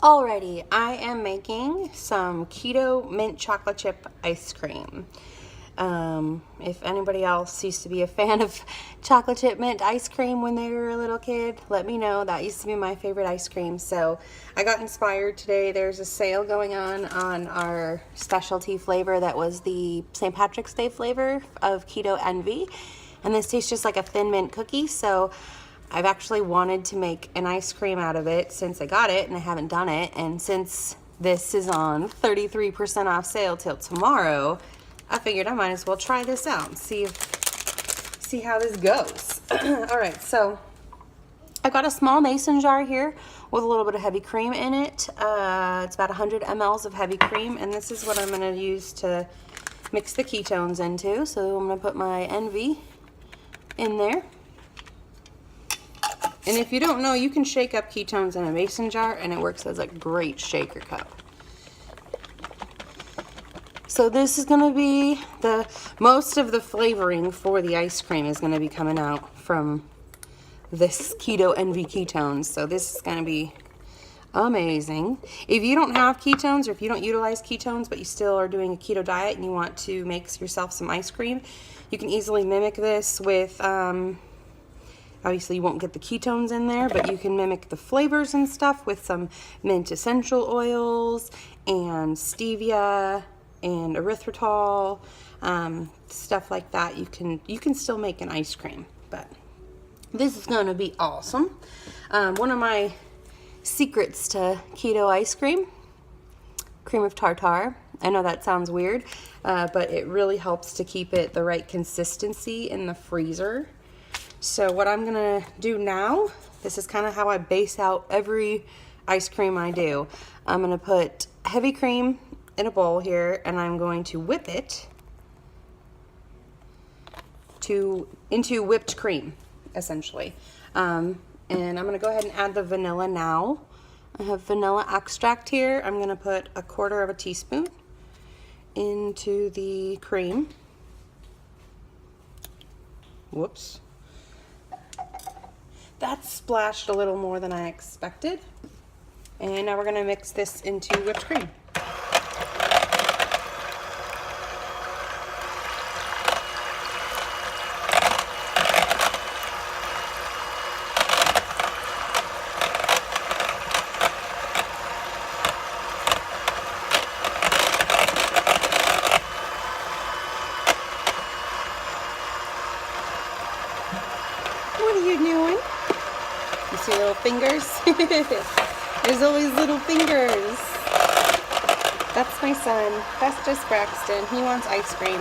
Alrighty, I am making some keto mint chocolate chip ice cream. If anybody else used to be a fan of chocolate chip mint ice cream when they were a little kid, let me know. That used to be my favorite ice cream. So I got inspired today. There's a sale going on our specialty flavor that was the St. Patrick's Day flavor of Keto Envy. And this tastes just like a thin mint cookie. So I've actually wanted to make an ice cream out of it since I got it, and I haven't done it. And since this is on 33% off sale till tomorrow, I figured I might as well try this out and see how this goes. All right, so I got a small mason jar here with a little bit of heavy cream in it. It's about 100 mLs of heavy cream, and this is what I'm going to use to mix the ketones into. So I'm going to put my Envy in there. And if you don't know, you can shake up ketones in a mason jar and it works as a great shaker cup. So this is going to be most of the flavoring for the ice cream is going to be coming out from this Keto Envy ketones. So this is going to be amazing. If you don't have ketones, or if you don't utilize ketones but you still are doing a keto diet and you want to make yourself some ice cream, you can easily mimic this with obviously you won't get the ketones in there, but you can mimic the flavors and stuff with some mint essential oils and stevia and erythritol, stuff like that. You can still make an ice cream, but this is going to be awesome. One of my secrets to keto ice cream of tartar. I know that sounds weird, but it really helps to keep it the right consistency in the freezer. So what I'm gonna do now, this is kind of how I base out every ice cream I do. I'm gonna put heavy cream in a bowl here, and I'm going to whip it into whipped cream, essentially. And I'm gonna go ahead and add the vanilla now. I have vanilla extract here. I'm gonna put 1/4 teaspoon into the cream. Whoops. That splashed a little more than I expected. And now we're going to mix this into whipped cream. What are you doing? You see little fingers? There's always little fingers. That's my son, Festus Braxton. He wants ice cream.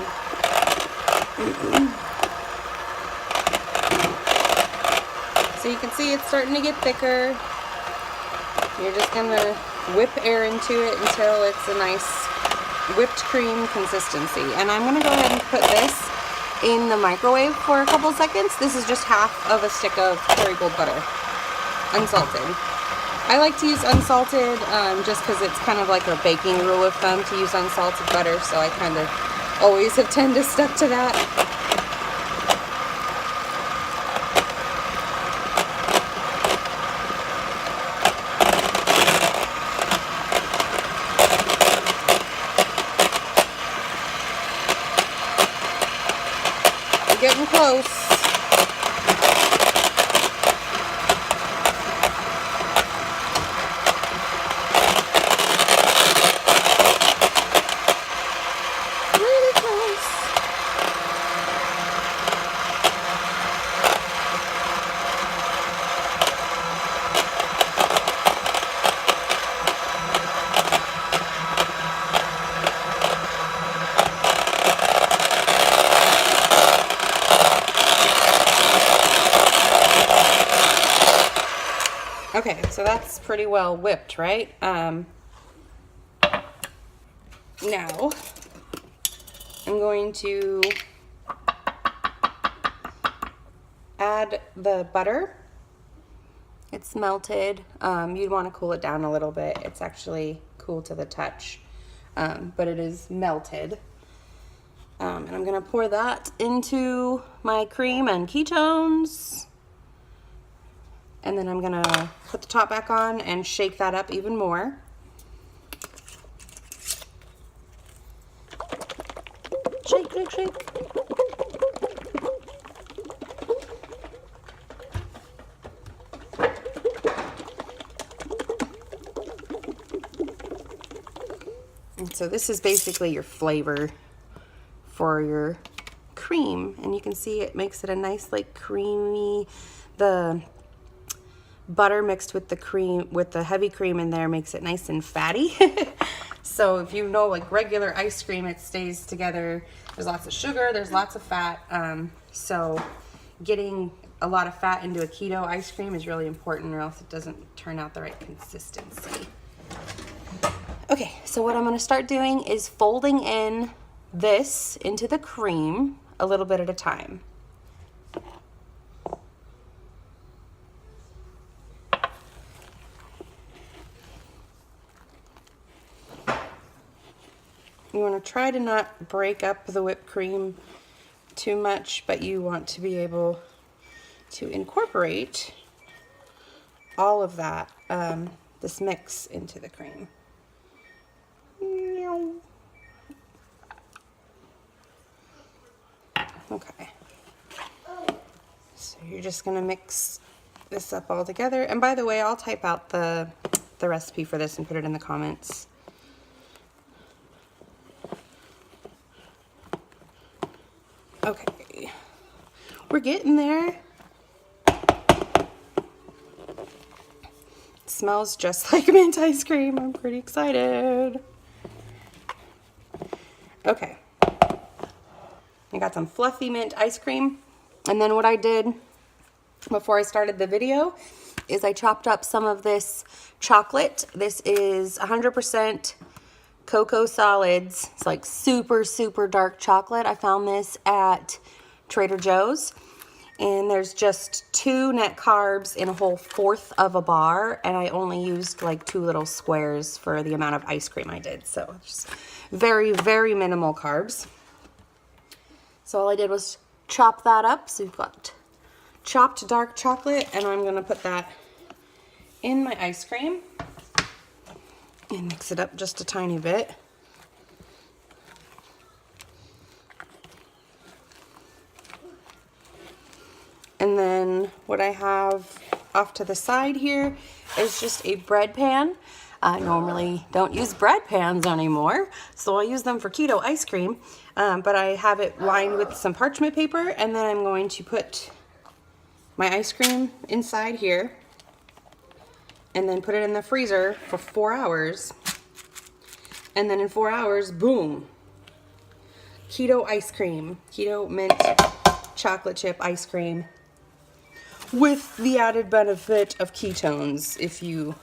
So you can see it's starting to get thicker. You're just gonna whip air into it until it's a nice whipped cream consistency. And I'm gonna go ahead and put this in the microwave for a couple seconds. This is just half of a stick of Kerrygold butter, unsalted. I like to use unsalted just because it's kind of like a baking rule of thumb to use unsalted butter, so I kind of always have tended to stick to that. We're getting close. Okay, so that's pretty well whipped, right? Now, I'm going to add the butter. It's melted. You'd want to cool it down a little bit. It's actually cool to the touch, but it is melted. And I'm going to pour that into my cream and ketones. And then I'm gonna put the top back on and shake that up even more. Shake, shake, shake. And so this is basically your flavor for your cream, and you can see it makes it a nice like creamy, the butter mixed with the cream, with the heavy cream in there, makes it nice and fatty. So if you know, like regular ice cream, it stays together. There's lots of sugar, there's lots of fat. So getting a lot of fat into a keto ice cream is really important, or else it doesn't turn out the right consistency. Okay, so what I'm gonna start doing is folding in this into the cream a little bit at a time. You want to try to not break up the whipped cream too much, but you want to be able to incorporate all of that, this mix into the cream. Okay. So you're just going to mix this up all together. And by the way, I'll type out the recipe for this and put it in the comments. Okay, we're getting there. It smells just like mint ice cream. I'm pretty excited. Okay, I got some fluffy mint ice cream, and then what I did before I started the video is I chopped up some of this chocolate. This is 100% cocoa solids. It's like super, super dark chocolate. I found this at Trader Joe's, and there's just 2 net carbs in a whole 1/4 of a bar, and I only used like 2 little squares for the amount of ice cream I did. So just very, very minimal carbs. So all I did was chop that up. So you've got chopped dark chocolate, and I'm gonna put that in my ice cream and mix it up just a tiny bit. And then what I have off to the side here is just a bread pan. I normally don't use bread pans anymore, so I use them for keto ice cream, but I have it lined with some parchment paper, and then I'm going to put my ice cream inside here and then put it in the freezer for 4 hours. And then in 4 hours, boom, keto ice cream, keto mint chocolate chip ice cream, with the added benefit of ketones if you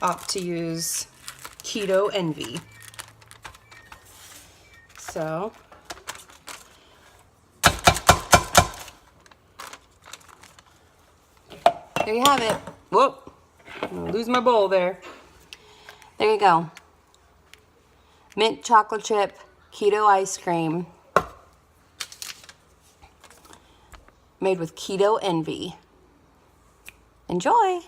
opt to use Keto Envy. So there you have it. Whoop, I'm gonna lose my bowl there. There you go. Mint chocolate chip keto ice cream made with Keto Envy. Enjoy!